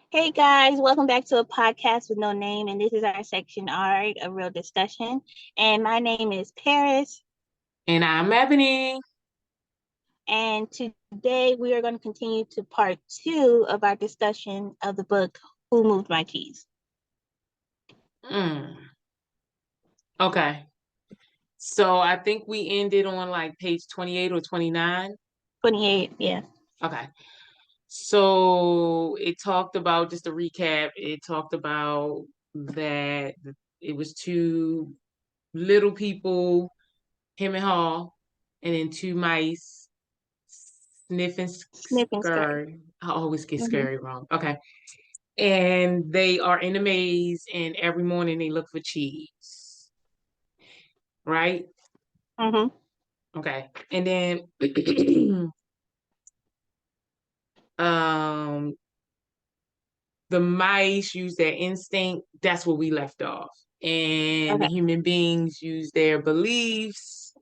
Hey guys, welcome back to a podcast with no name, and this is our section R, a real discussion. And my name is Paris, And I'm Ebony. and today we are going to continue to part two of our discussion of the book Who Moved My Cheese? Mm, okay. So I think we ended on like page 28 or 29. 28, yeah. Okay. So it talked about, just a recap, it talked about that it was two little people, him and Hall, and then two mice, Sniff and Snip and scurry. Scurry. I always get Mm-hmm. Scurry wrong. Okay. And they are in a maze, and every morning they look for cheese, right? Mm-hmm. Okay. And then um the mice use their instinct. That's where we left off. And the Okay. human beings use their beliefs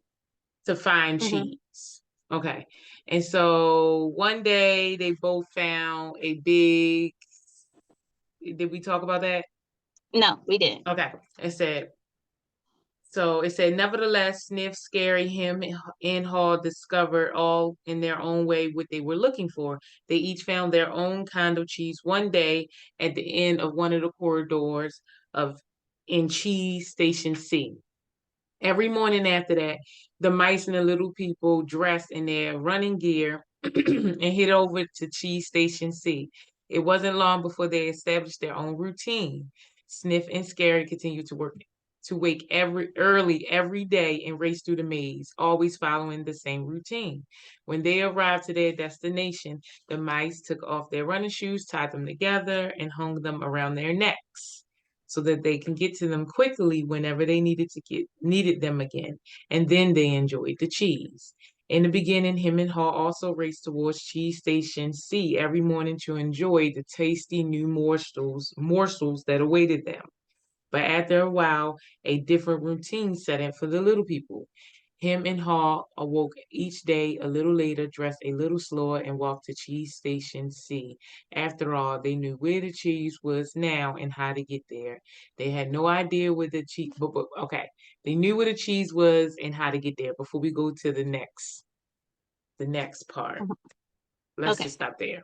to find Mm-hmm. cheese. Okay. And so one day they both found a big, did we talk about that? No, we didn't. Okay. It said, nevertheless, Sniff, Scary, him, and Hall discovered all in their own way what they were looking for. They each found their own kind of cheese one day at the end of one of the corridors of in Cheese Station C. Every morning after that, the mice and the little people dressed in their running gear and head over to Cheese Station C. It wasn't long before they established their own routine. Sniff and Scary continued to wake early every day and race through the maze, always following the same routine. When they arrived to their destination, the mice took off their running shoes, tied them together, and hung them around their necks so that they can get to them quickly whenever they needed them again. And then they enjoyed the cheese. In the beginning, him and Hall also raced towards Cheese Station C every morning to enjoy the tasty new morsels that awaited them. But after a while, a different routine set in for the little people. Him and Hall awoke each day a little later, dressed a little slower, and walked to Cheese Station C. After all, they knew where the cheese was now and how to get there. They had no idea where the cheese, but okay, they knew where the cheese was and how to get there. Before we go to the next part, Mhm. let's Okay. just stop there.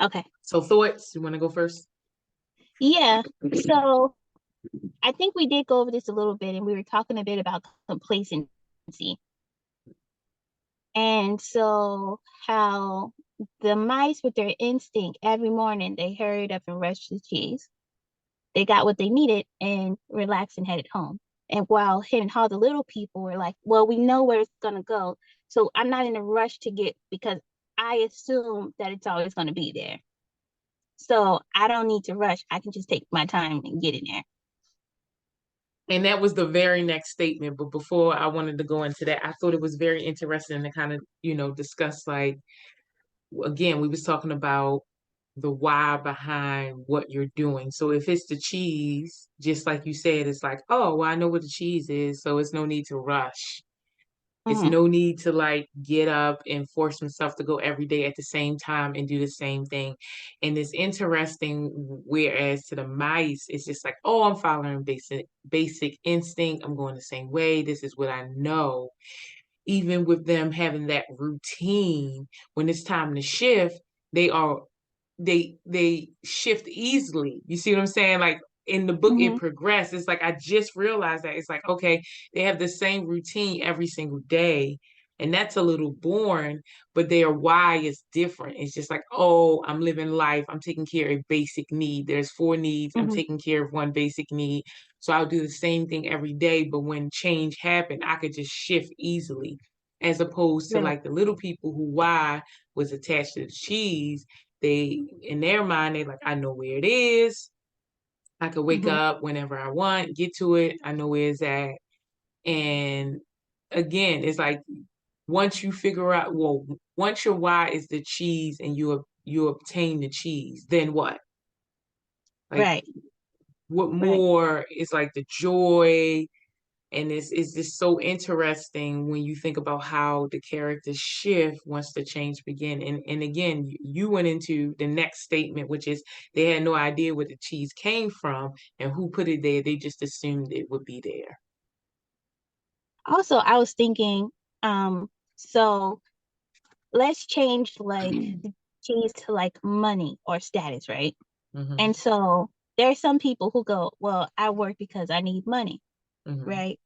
Okay. So thoughts, you want to go first? Yeah. So I think we did go over this a little bit, and we were talking a bit about complacency. And so how the mice with their instinct every morning they hurried up and rushed the cheese. They got what they needed and relaxed and headed home. And while him and all the little people were like, well, we know where it's gonna go. So I'm not in a rush to get because I assume that it's always gonna be there. So I don't need to rush. I can just take my time and get in there. And that was the very next statement. But before I wanted to go into that, I thought it was very interesting to kind of, discuss, like, again, we was talking about the why behind what you're doing. So if it's the cheese, just like you said, it's like, oh, well, I know what the cheese is, so it's no need to rush. It's Mm-hmm. no need to like get up and force myself to go every day at the same time and do the same thing. And it's interesting, whereas to the mice, it's just like, oh, I'm following basic instinct. I'm going the same way. This is what I know. Even with them having that routine, when it's time to shift, they are they shift easily. You see what I'm saying? Like in the book, it Mm-hmm. progressed. It's like I just realized that it's like, okay, they have the same routine every single day. And that's a little boring, but their why is different. It's just like, oh, I'm living life. I'm taking care of a basic need. There's four needs. I'm Mm-hmm. taking care of one basic need. So I'll do the same thing every day. But when change happened, I could just shift easily, as opposed to Right. like the little people who why was attached to the cheese. They, in their mind, they like, I know where it is. I could wake Mm-hmm. up whenever I want, get to it. I know where it's at. And again, it's like once you figure out, well, once your why is the cheese and you obtain the cheese, then what? Like Right. what Right. more is like the joy And it's just so interesting when you think about how the characters shift once the change begin. And again, you went into the next statement, which is they had no idea where the cheese came from and who put it there. They just assumed it would be there. Also, I was thinking, so let's change like the cheese to like money or status, right? Hmm. And so there's some people who go, well, I work because I need money, Hmm. right?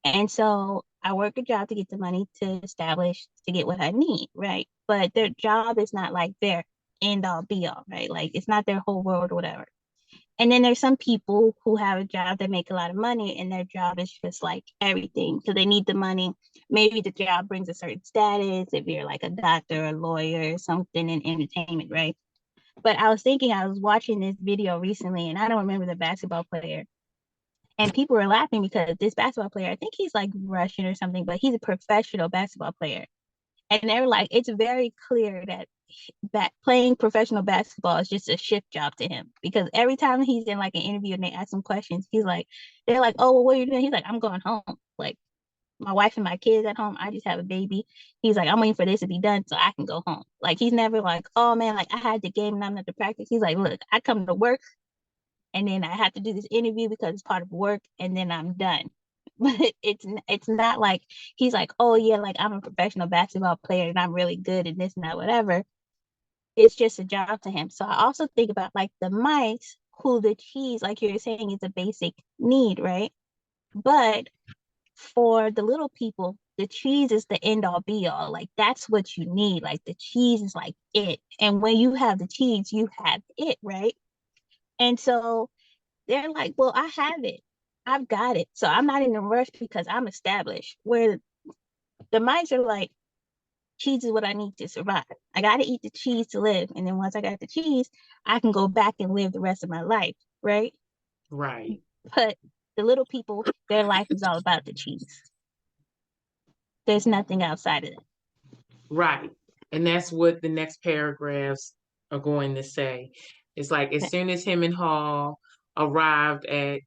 And so I work a job to get the money to establish to get what I need, right? But their job is not like their end all be all, right? Like it's not their whole world or whatever. And then there's some people who have a job that make a lot of money and their job is just like everything. So they need the money. Maybe the job brings a certain status if you're like a doctor, a lawyer, something in entertainment, right? But I was thinking, I was watching this video recently and I don't remember the basketball player. And people were laughing because this basketball player, I think he's like Russian or something, but he's a professional basketball player. And they were like, it's very clear that playing professional basketball is just a shift job to him because every time he's in like an interview and they ask him questions, he's like, they're like, oh, well, what are you doing? He's like, I'm going home. Like my wife and my kids at home. I just have a baby. He's like, I'm waiting for this to be done so I can go home. Like he's never like, oh man, like I had the game and I'm at the practice. He's like, look, I come to work and then I have to do this interview because it's part of work and then I'm done. But it's not like he's like, oh yeah, like I'm a professional basketball player and I'm really good and this and that, whatever. It's just a job to him. So I also think about like the mice who the cheese, like you're saying, is a basic need, right? But for the little people, the cheese is the end all be all. Like that's what you need. Like the cheese is like it. And when you have the cheese, you have it, right? And so they're like, well, I have it. I've got it. So I'm not in a rush because I'm established. Where the mice are like, cheese is what I need to survive. I got to eat the cheese to live. And then once I got the cheese, I can go back and live the rest of my life. Right. Right. But the little people, their life is all about the cheese. There's nothing outside of it. Right. And that's what the next paragraphs are going to say. It's like as soon as him and Hall arrived at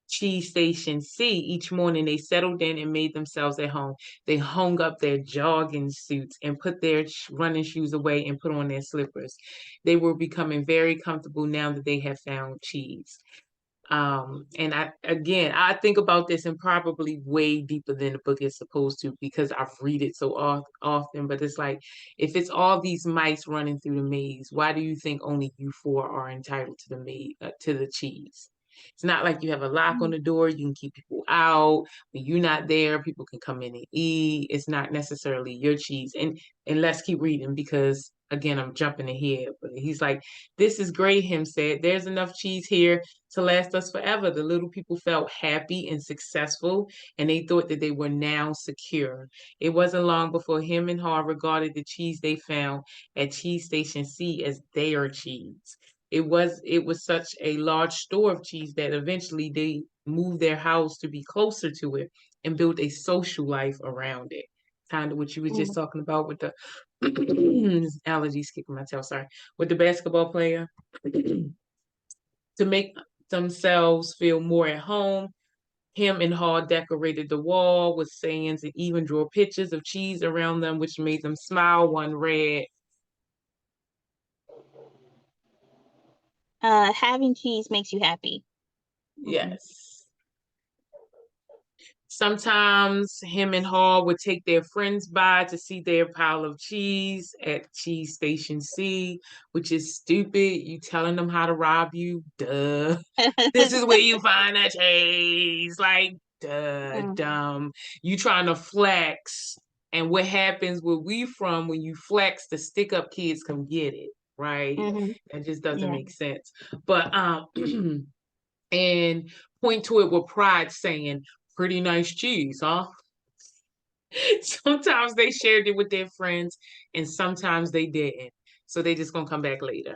Cheese Station C each morning, they settled in and made themselves at home. They hung up their jogging suits and put their running shoes away and put on their slippers. They were becoming very comfortable now that they had found cheese. And I think about this and probably way deeper than the book is supposed to because I've read it so often. But it's like, if it's all these mice running through the maze, why do you think only you four are entitled to the maze, to the cheese? It's not like you have a lock on the door. You can keep people out. When you're not there, people can come in and eat. It's not necessarily your cheese. And let's keep reading because again, I'm jumping ahead. But he's like, this is great, him said. There's enough cheese here to last us forever. The little people felt happy and successful, and they thought that they were now secure. It wasn't long before him and Har regarded the cheese they found at Cheese Station C as their cheese. It was such a large store of cheese that eventually they moved their house to be closer to it and built a social life around it. Kind of what you were just Mm-hmm. talking about with the allergies kicking my tail, sorry, with the basketball player. To make themselves feel more at home, him and Hall decorated the wall with sayings and even drew pictures of cheese around them, which made them smile. One read, Having cheese makes you happy. Mm-hmm. yes. Sometimes him and Hall would take their friends by to see their pile of cheese at Cheese Station C, which is stupid. You telling them how to rob you? Duh. This is where you find the cheese. Like, duh, Mm-hmm. dumb. You trying to flex. And what happens where we from when you flex, the stick up kids come get it, right? Mm-hmm. That just doesn't Yeah. make sense. But and point to it with pride saying, pretty nice cheese, huh? Sometimes they shared it with their friends and sometimes they didn't. So they just gonna come back later.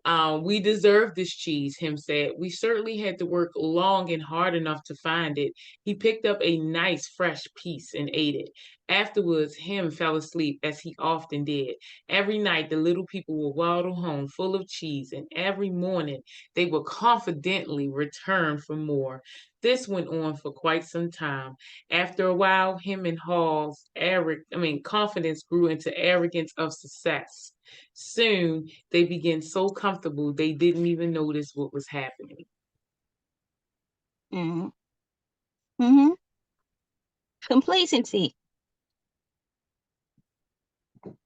We deserve this cheese, him said. We certainly had to work long and hard enough to find it. He picked up a nice fresh piece and ate it. Afterwards, him fell asleep as he often did. Every night, the little people would waddle home full of cheese, and every morning they would confidently return for more. This went on for quite some time. After a while, him and confidence grew into arrogance of success. Soon, they began so comfortable they didn't even notice what was happening. Mm-hmm. Mm-hmm. Complacency.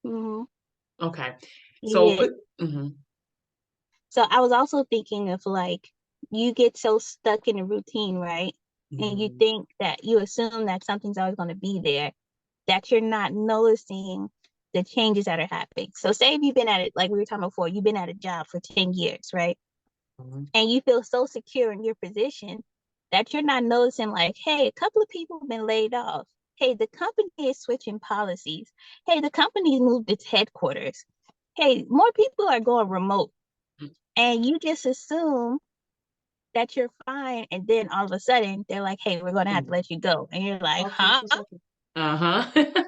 Mm-hmm. Okay. So, Yeah. mhm, So I was also thinking of like you get so stuck in a routine, right? And you mhm, think that you assume that something's always going to be there, that you're not noticing the changes that are happening. So say if you've been at it, like we were talking before, you've been at a job for 10 years, right? mhm, And you feel so secure in your position that you're not noticing like, hey, a couple of people have been laid off. Hey, the company is switching policies. Hey, the company's moved its headquarters. Hey, more people are going remote. And you just assume that you're fine. And then all of a sudden they're like, hey, we're going to have to mhm. let you go. And you're like, Talk to you huh? for a second. Uh-huh.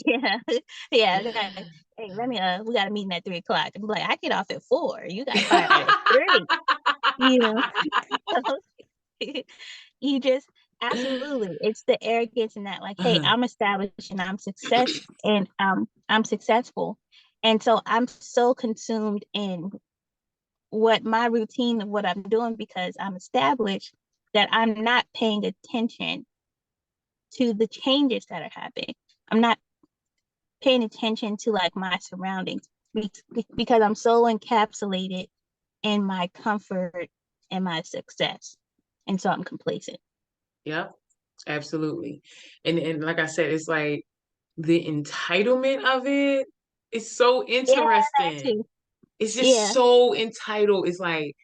Yeah. Yeah. Hey, we got a meeting at 3 o'clock. I'm like, I get off at 4. You got fired at 3, you know? You just absolutely it's the arrogance in that like, hey, Uh-huh. I'm established and I'm successful. And so I'm so consumed in what my routine of what I'm doing because I'm established that I'm not paying attention to the changes that are happening. I'm not paying attention to like my surroundings because I'm so encapsulated in my comfort and my success. And so I'm complacent. Yep, absolutely. And like I said, it's like the entitlement of it is so Yeah, that interesting. too. It's just Yeah. so entitled. It's like,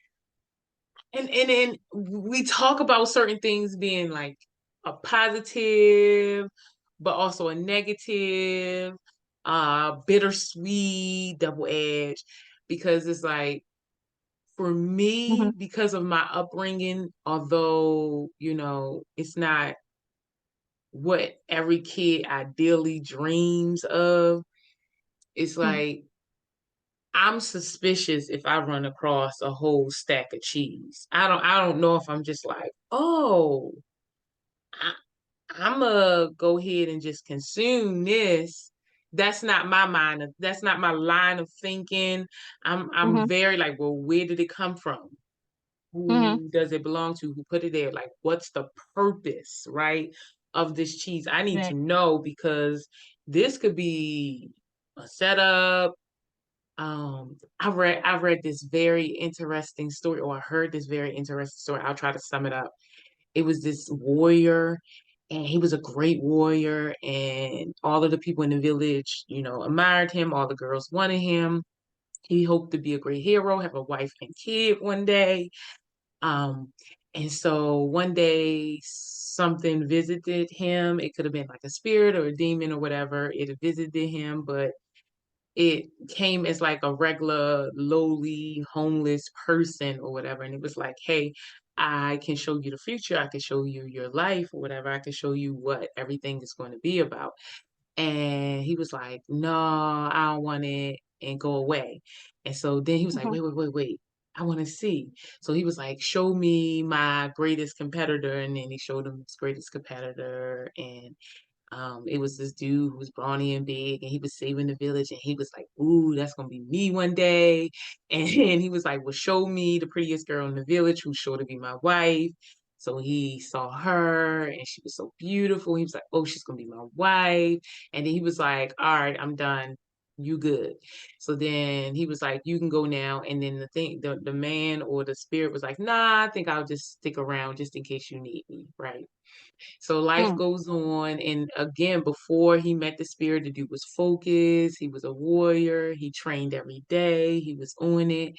and we talk about certain things being like a positive, but also a negative, bittersweet, double edged, because it's like for me, Hmm. because of my upbringing, although, it's not what every kid ideally dreams of, it's Hmm. like I'm suspicious if I run across a whole stack of cheese. I don't know if I'm just like, oh, I, I'm gonna go ahead and just consume this. That's not my line of thinking. I'm Hmm. very like, well, where did it come from? Hmm. Who does it belong to? Who put it there? Like, what's the purpose, right, of this cheese? I need to Right. know because this could be a setup. I read this very interesting story, or I heard this very interesting story. I'll try to sum it up. It was this warrior, and he was a great warrior, and all of the people in the village, admired him. All the girls wanted him. He hoped to be a great hero, have a wife and kid one day. Um, and so one day something visited him. It could have been like a spirit or a demon or whatever. It visited him, but it came as like a regular, lowly, homeless person or whatever. And it was like, hey, I can show you the future. I can show you your life or whatever. I can show you what everything is going to be about. And he was like, no, I don't want it and go away. And so then he was like, Hmm. wait, wait, wait, wait. I want to see. So he was like, show me my greatest competitor. And then he showed him his greatest competitor. And it was this dude who was brawny and big, and he was saving the village, and he was like, "Ooh, that's gonna be me one day." And he was like, "Well, show me the prettiest girl in the village who's sure to be my wife." So he saw her, and she was so beautiful. He was like, "Oh, she's gonna be my wife." And then he was like, "All right, I'm done. You good?" So then he was like, "You can go now." And then the man or the spirit was like, "Nah, I think I'll just stick around just in case you need me, right?" So life Hmm. goes on. And again, before he met the spirit, the dude was focused. He was a warrior. He trained every day. He was on it.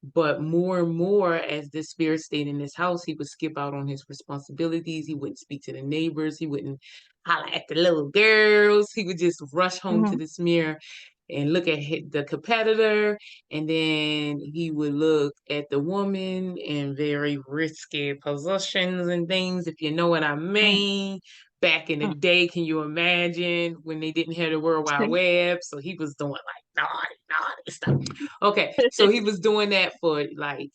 But more and more, as the spirit stayed in his house, he would skip out on his responsibilities. He wouldn't speak to the neighbors. He wouldn't holler at the little girls. He would just rush home to Hmm. this mirror. and look at the competitor, and then he would look at the woman in very risky positions and things, if you know what I Mm, mean. Back in the mm. day, can you imagine when they didn't have the World Wide Web? So he was doing like naughty stuff. Okay, so he was doing that for like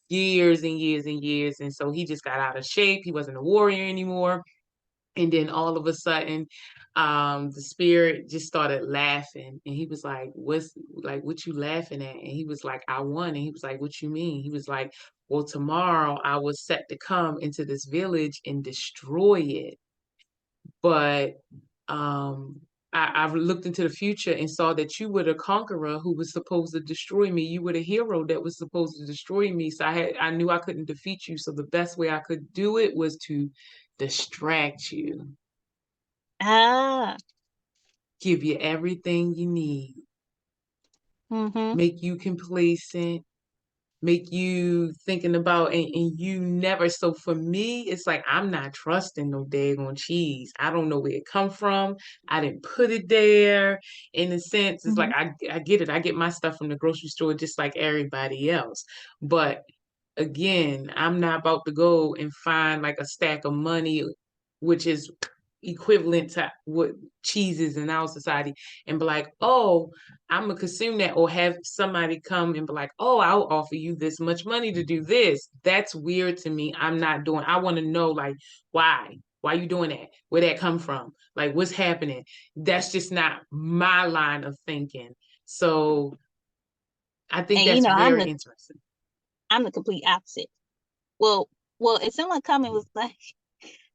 years and years and years. And so he just got out of shape. He wasn't a warrior anymore. And then all of a sudden, the spirit just started laughing. And he was like, what you laughing at? And he was like, I won. And he was like, what you mean? He was like, well, tomorrow I was set to come into this village and destroy it. But um I've looked into the future and saw that you were the conqueror who was supposed to destroy me. You were the hero that was supposed to destroy me. So I knew I couldn't defeat you. So the best way I could do it was to distract you, Ah. give you everything you need, Mm-hmm. make you complacent, make you thinking about, and you never. So for me, it's like I'm not trusting no daggone cheese. I don't know where it come from. I didn't put it there. In a sense, it's like Mm-hmm. I get it. I get my stuff from the grocery store just like everybody else. But again, I'm not about to go and find like a stack of money, which is equivalent to what cheese is in our society, and be like, oh, I'm gonna consume that, or have somebody come and be like, oh, I'll offer you this much money to do this. That's weird to me. I'm not doing. I want to know like why. Why you doing that? Where that come from? Like what's happening? That's just not my line of thinking. So I think And you that's know, very interesting. I'm the complete opposite. Well, well, if someone come and was like,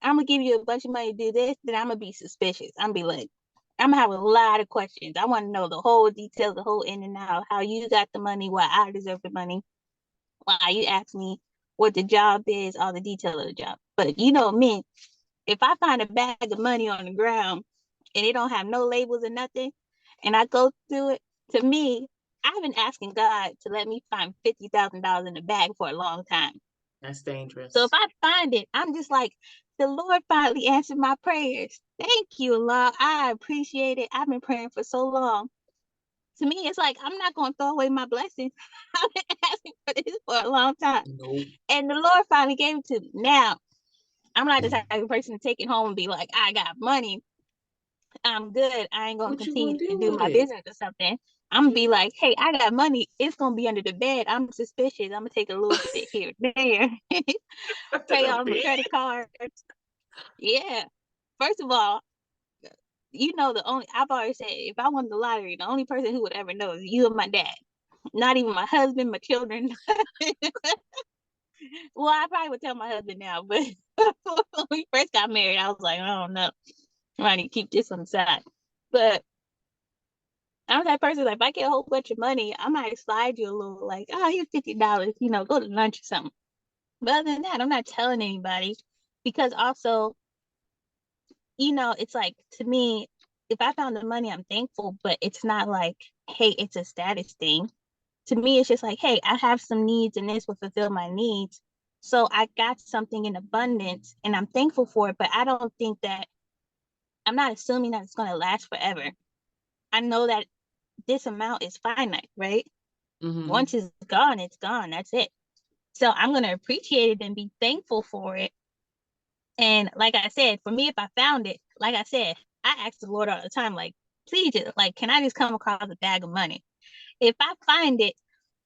I'm gonna give you a bunch of money to do this, then I'm gonna be suspicious. I'm gonna be like, I'm gonna have a lot of questions. I want to know the whole details, the whole in and out, how you got the money, why I deserve the money, why you ask me what the job is, all the detail of the job. But you know me, if I find a bag of money on the ground and it don't have no labels or nothing, and I go through it, to me, I've been asking God to let me find $50,000 in the bag for a long time. That's So if dangerous. I find it, I'm just like, the Lord finally answered my prayers. Thank you, Lord. I appreciate it. I've been praying for so long. To me, it's like I'm not going to throw away my blessings. I've been asking for this for a long time, Nope. and the Lord finally gave it to me. Now I'm not the type of person to take it home and be like, I got money. I'm good. I ain't gonna What you continue gonna to do do with my it? business or something. I'm gonna be like, hey, I got money. It's gonna be under the bed. I'm suspicious. I'm gonna take a little bit here, there, After pay the off my bed. credit cards. Yeah. First of all, you know the only I've always said if I won the lottery, the only person who would ever know is you and my dad. Not even my husband, my children. Well, I probably would tell my husband now, but when we first got married, I was like, I don't know. I'm trying to keep this on the side. But I'm that person, like, if I get a whole bunch of money, I might slide you a little, like, oh, here's $50, go to lunch or something. But other than that, I'm not telling anybody because also, it's like to me, if I found the money, I'm thankful, but it's not like, hey, it's a status thing. To me, it's just like, hey, I have some needs and this will fulfill my needs. So I got something in abundance and I'm thankful for it, but I don't think that I'm not assuming that it's going to last forever. I know that this amount is finite, right? Mm-hmm. Once it's gone, it's gone. That's it. So I'm going to appreciate it and be thankful for it. And like I said, for me, if I found it, like I said, I ask the Lord all the time, like, please, just, like, can I just come across a bag of money? If I find it,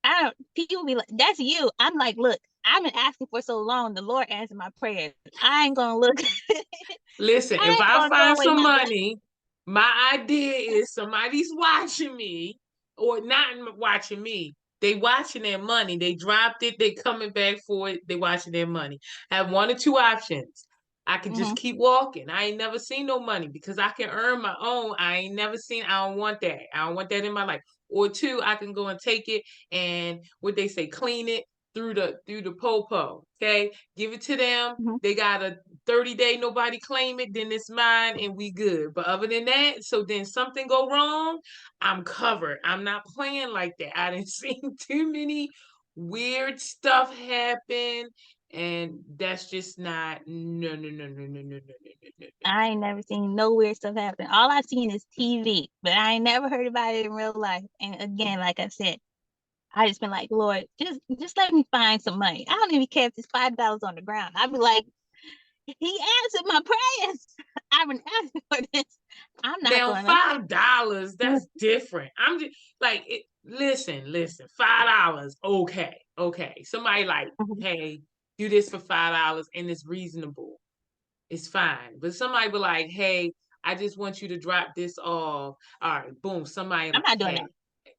I don't, people be like, that's you. I'm like, look, I've been asking for so long. The Lord answered my prayers. I ain't going to look, Listen, if I ain't I going to throw find away some my blessing. money, my idea is somebody's watching me, or not watching me. They watching their money. They dropped it. They coming back for it. They watching their money. I have one or two options. I could just Mm-hmm, keep walking. I ain't never seen no money because I can earn my own. I ain't never seen. I don't want that. I don't want that in my life. Or two, I can go and take it and what they say, clean it through the popo. Okay, give it to them. mm-hmm. They got a 30-day, nobody claim it, then it's mine and we good. But other than that, so then something go wrong, I'm covered. I'm not playing like that. I didn't see too many weird stuff happen. And that's just not, no, no, no, no, no, no, no, no, no, no, no. I ain't never seen no weird stuff happen. All I've seen is TV, but I ain't never heard about it in real life. And again, like I said, I just been like, Lord, just let me find some money. I don't even care if it's $5 on the ground. I'd be like, He answered my prayers. I've been asking for this. I'm not Now gonna. $5, that's different. I'm just like, listen, $5, okay, okay. Somebody like, Mhm. hey, do this for $5 and it's reasonable. It's fine. But somebody be like, hey, I just want you to drop this off. All right, boom. Somebody I'm like, not doing that.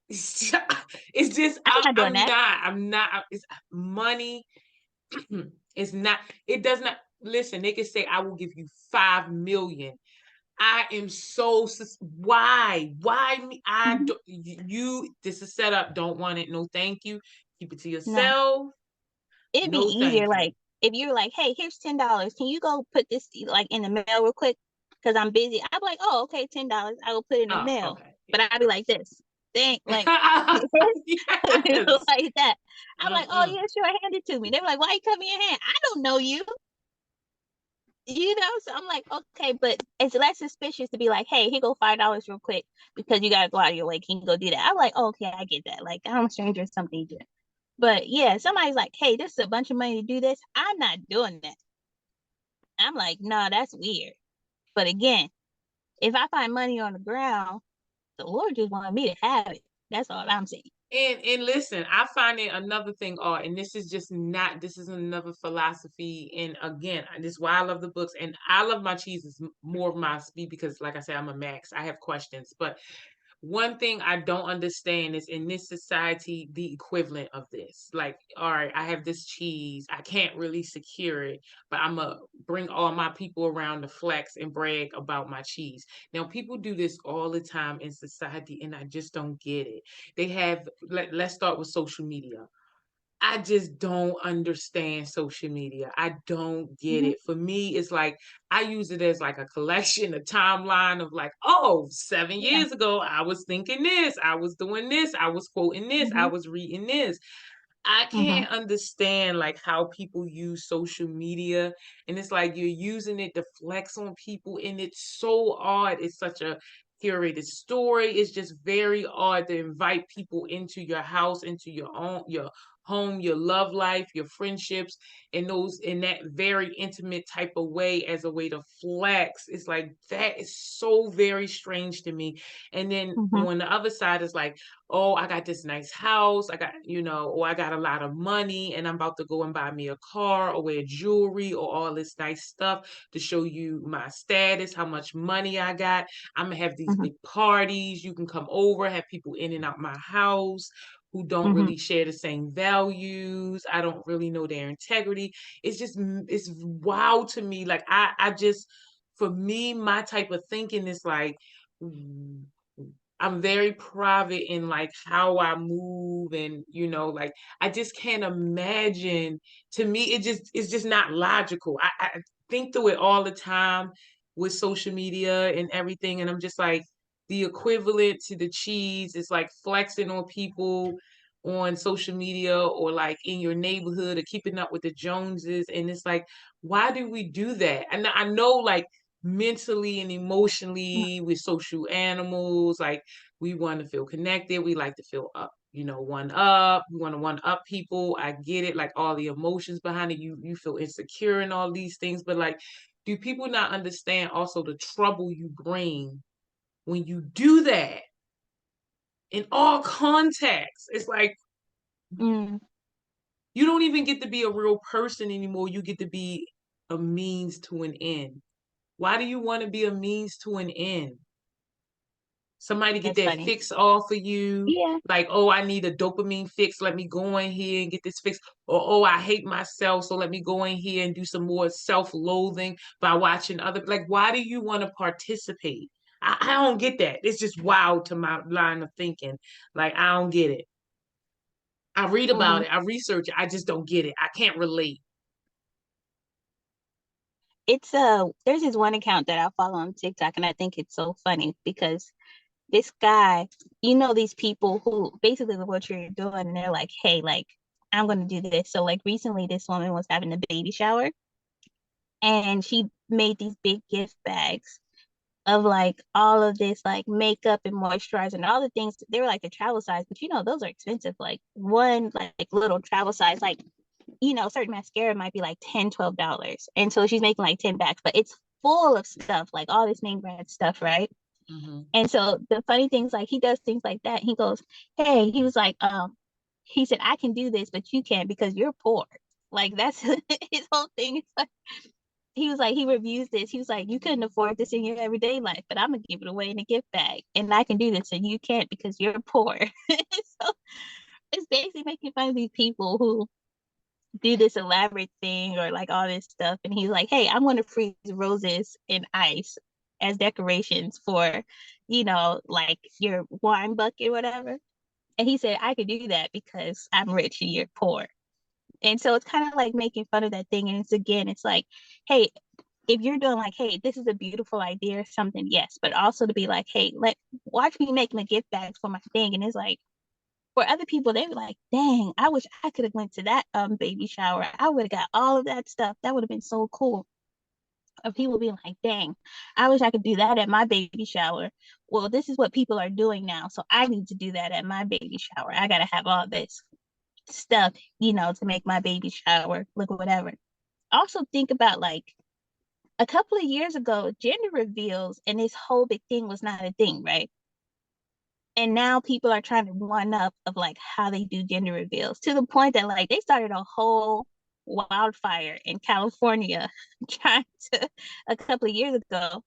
hey, it's just I'm not doing that. I'm not. It's money. It's not. It does not. Listen, they can say, I will give you 5 million. I am so why me? I Mhm. don't, this is set up. Don't want it. No, thank you. Keep it to No, yourself. it'd be No, easier. thank you. Like if you're like, hey, here's $10. Can you go put this like in the mail real quick? Because I'm busy. I'd be like, oh, okay, $10. I will put it in the Oh, mail. okay. But Yeah. I'd be like this. Thank like Yes. like that. I'm like, oh Mm-mm. yeah, sure, hand it to me. They're like, why you cut me your hand? I don't know you. So I'm like, okay, but it's less suspicious to be like, hey, here go $5 real quick because you gotta go out of your way. Can you go do that? I'm like, oh, okay, I get that. Like, I'm a stranger or something. But yeah, somebody's like, hey, this is a bunch of money to do this. I'm not doing that. I'm like, nah, that's weird. But again, if I find money on the ground, the Lord just wanted me to have it. That's all I'm saying. And listen, I find it another thing, art, and this is just not. This is another philosophy. And again, this is why I love the books, and I love my cheeses more of my speed because, like I said, I'm a Max. I have questions, but one thing I don't understand is in this society, the equivalent of this. Like, all right, I have this cheese. I can't really secure it, but I'm going to bring all my people around to flex and brag about my cheese. Now, people do this all the time in society, and I just don't get it. They have, let's start with social media. I just don't understand social media. I don't get Hmm. it. For me, it's like I use it as like a collection, a timeline of like, oh, seven Yeah. years ago, I was thinking this, I was doing this, I was quoting this, I Hmm. was reading this. I Hmm. can't understand like how people use social media, and it's like you're using it to flex on people, and it's so odd. It's such a curated story. It's just very odd to invite people into your house, into your home, your love life, your friendships, and those in that very intimate type of way as a way to flex. It's like that is so very strange to me. And then Hmm. on the other side is like, oh, I got this nice house, I got, or I got a lot of money and I'm about to go and buy me a car or wear jewelry or all this nice stuff to show you my status, how much money I got. I'm gonna have these Hmm. big parties. You can come over, have people in and out my house who don't Hmm. really share the same values. I don't really know their integrity. It's wild to me. Like I just, for me, my type of thinking is like, I'm very private in like how I move and like I just can't imagine. To me it's just not logical. I think through it all the time with social media and everything, and I'm just like, the equivalent to the cheese is like flexing on people on social media or like in your neighborhood or keeping up with the Joneses, and it's like, why do we do that? And I know like mentally and emotionally we're social animals, like we want to feel connected. We like to feel up, one up. We want to one up people. I get it, like all the emotions behind it. You feel insecure and all these things, but like, do people not understand also the trouble you bring when you do that in all contexts? It's like Mm, you don't even get to be a real person anymore. You get to be a means to an end. Why do you want to be a means to an end? Somebody get that's that funny. fix off of you. Yeah. Like, oh, I need a dopamine fix. Let me go in here and get this fix. Or, oh, I hate myself. So let me go in here and do some more self loathing by watching other. Like, why do you want to participate? I don't get that. It's just wild to my line of thinking. Like, I don't get it. I read about Mm. it, I research it. I just don't get it. I can't relate. It's there's this one account that I follow on TikTok and I think it's so funny because this guy, these people who basically what you're doing and they're like, hey, like I'm going to do this. So like recently this woman was having a baby shower and she made these big gift bags of like all of this like makeup and moisturizer and all the things. They were like the travel size, but those are expensive. Like one like little travel size, like certain mascara might be like $10, $12. And so she's making like 10 bags, but it's full of stuff, like all this name brand stuff, right? Mm-hmm. And so the funny things, like he does things like that. He goes, hey, he was like, he said, I can do this, but you can't because you're poor. Like that's his whole thing. It's like he was like, he reviews this. He was like, you couldn't afford this in your everyday life, but I'm gonna give it away in a gift bag, and I can do this, and you can't because you're poor. So it's basically making fun of these people who do this elaborate thing or like all this stuff. And he's like, hey, I'm gonna freeze roses in ice as decorations for, like your wine bucket, whatever. And he said, I could do that because I'm rich and you're poor. And so it's kind of like making fun of that thing. And it's again, it's like, hey, if you're doing like, hey, this is a beautiful idea or something, yes, but also to be like, hey, watch me making the gift bags for my thing. And it's like for other people, they were like, dang, I wish I could have went to that baby shower. I would have got all of that stuff. That would have been so cool. Of people being like, dang, I wish I could do that at my baby shower. Well, this is what people are doing now. So I need to do that at my baby shower. I gotta have all this stuff, to make my baby shower look whatever. Also think about like a couple of years ago, gender reveals and this whole big thing was not a thing, right? And now people are trying to one up of like how they do gender reveals to the point that like they started a whole wildfire in California trying to a couple of years ago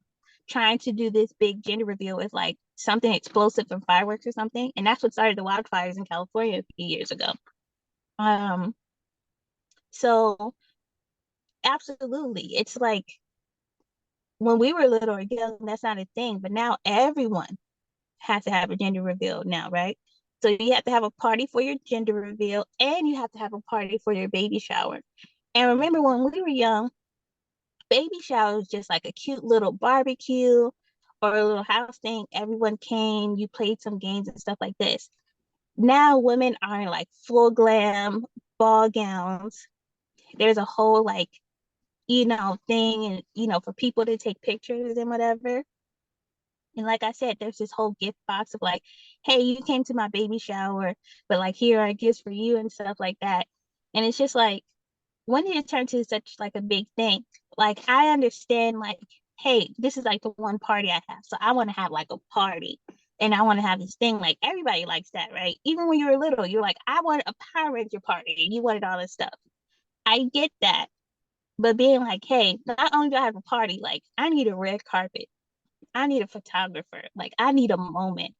trying to do this big gender reveal with like something explosive from fireworks or something. And that's what started the wildfires in California a few years ago. Um, so absolutely. It's like when we were little or young, that's not a thing, but now everyone has to have a gender reveal now, right? So you have to have a party for your gender reveal and you have to have a party for your baby shower. And remember when we were young, baby shower was just like a cute little barbecue or a little house thing. Everyone came, you played some games and stuff like this. Now women are in like full glam ball gowns. There's a whole like, thing and for people to take pictures and whatever. And like I said, there's this whole gift box of like, hey, you came to my baby shower, but like here are gifts for you and stuff like that. And it's just like, when did it turn to such like a big thing? Like I understand like, hey, this is like the one party I have. So I want to have like a party and I want to have this thing. Like everybody likes that, right? Even when you were little, you're like, I want a Power Ranger party. And you wanted all this stuff. I get that. But being like, hey, not only do I have a party, like I need a red carpet. I need a photographer. Like I need a moment.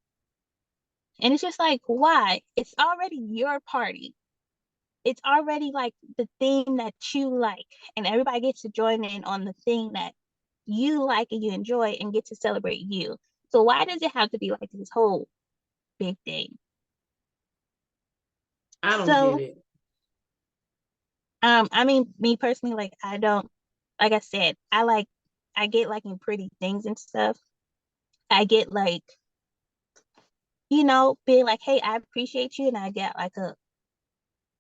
And it's just like, why? It's already your party. It's already like the thing that you like. And everybody gets to join in on the thing that you like and you enjoy and get to celebrate you. So why does it have to be like this whole big thing? I don't get So, it. I mean, me personally, like I don't, like I said, I get like in pretty things and stuff. I get like, being like, hey, I appreciate you. And I get like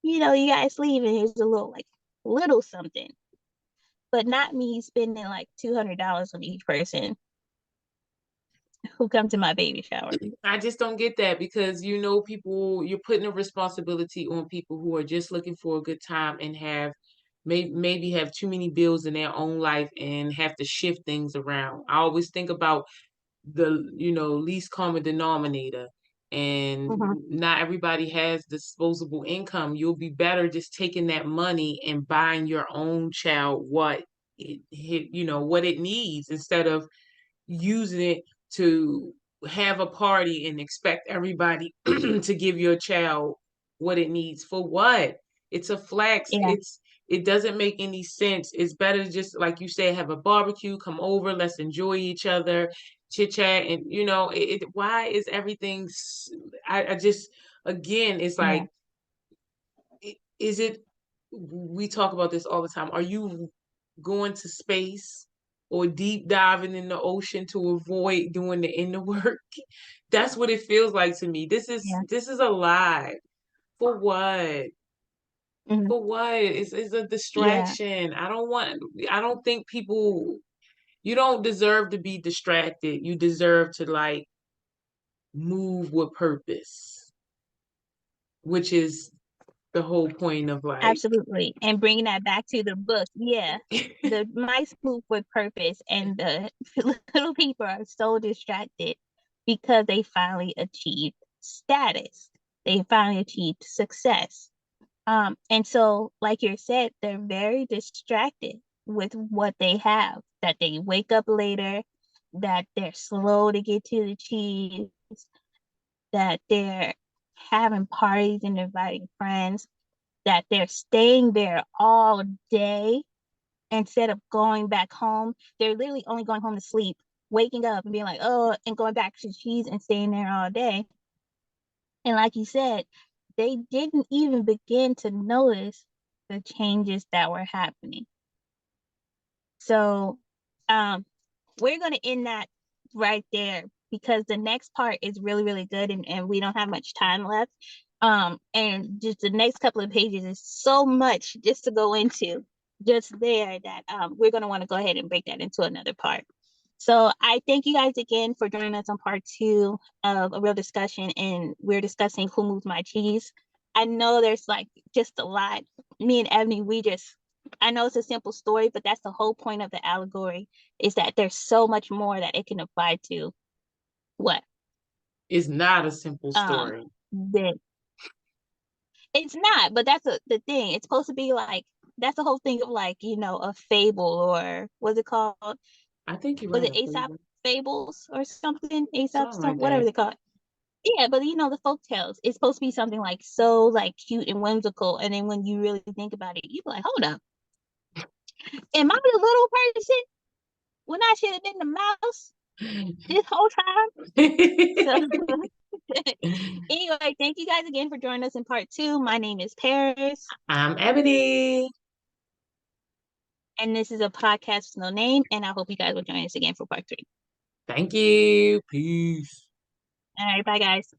you guys leave and here's a little something, but not me spending like $200 on each person who come to my baby shower. I just don't get that because people, you're putting a responsibility on people who are just looking for a good time and have maybe have too many bills in their own life and have to shift things around. I always think about the least common denominator, and Mhm. not everybody has disposable income. You'll be better just taking that money and buying your own child what it needs instead of using it to have a party and expect everybody to give your child what it needs. For what? It's a flex. Yeah, It doesn't make any sense. It's better to just, like you said, have a barbecue, come over, let's enjoy each other, chit chat, and why is everything? I just, again, it's yeah, like, is it? We talk about this all the time. Are you going to space or deep diving in the ocean to avoid doing the inner work? That's what it feels like to me. This is yeah. this is a lie. For what? Mhm. For what? It's a Yeah, distraction. I don't think people, you don't deserve to be distracted. You deserve to like move with purpose, which is the whole point of like absolutely. And bringing that back to the book, yeah, the mice move with purpose, and the little people are so distracted because they finally achieved status. They finally achieved success. And so, like you said, they're very distracted with what they have, that they wake up later, that they're slow to get to the cheese, that they're having parties and inviting friends, that they're staying there all day instead of going back home. They're literally only going home to sleep, waking up and being like, oh, and going back to the cheese and staying there all day. And like you said, they didn't even begin to notice the changes that were happening. So um, we're going to end that right there because the next part is really, really good, and we don't have much time left. And just the next couple of pages is so much just to go into just there that we're going to want to go ahead and break that into another part. So I thank you guys again for joining us on part two of a real discussion, and we're discussing Who Moves My Cheese. I know there's like just a lot. Me and Ebony, I know it's a simple story, but that's the whole point of the allegory is that there's so much more that it can apply to what it's not a simple um story. that it's not, but the thing. It's supposed to be like that's the whole thing of like, a fable, or what's it called? I think you're Was right, it a Aesop favor. fables or something? Aesop, Something like whatever that. they call it. Yeah, but the folk tales. It's supposed to be something like so like cute and whimsical, and then when you really think about it, you be like, hold up, am I the little person when I should have been the mouse this whole time? So anyway, thank you guys again for joining us in part two. My name is Paris, I'm Ebony. and this is a podcast with no name. And I hope you guys will join us again for part three. Thank you. Peace. All right, bye guys.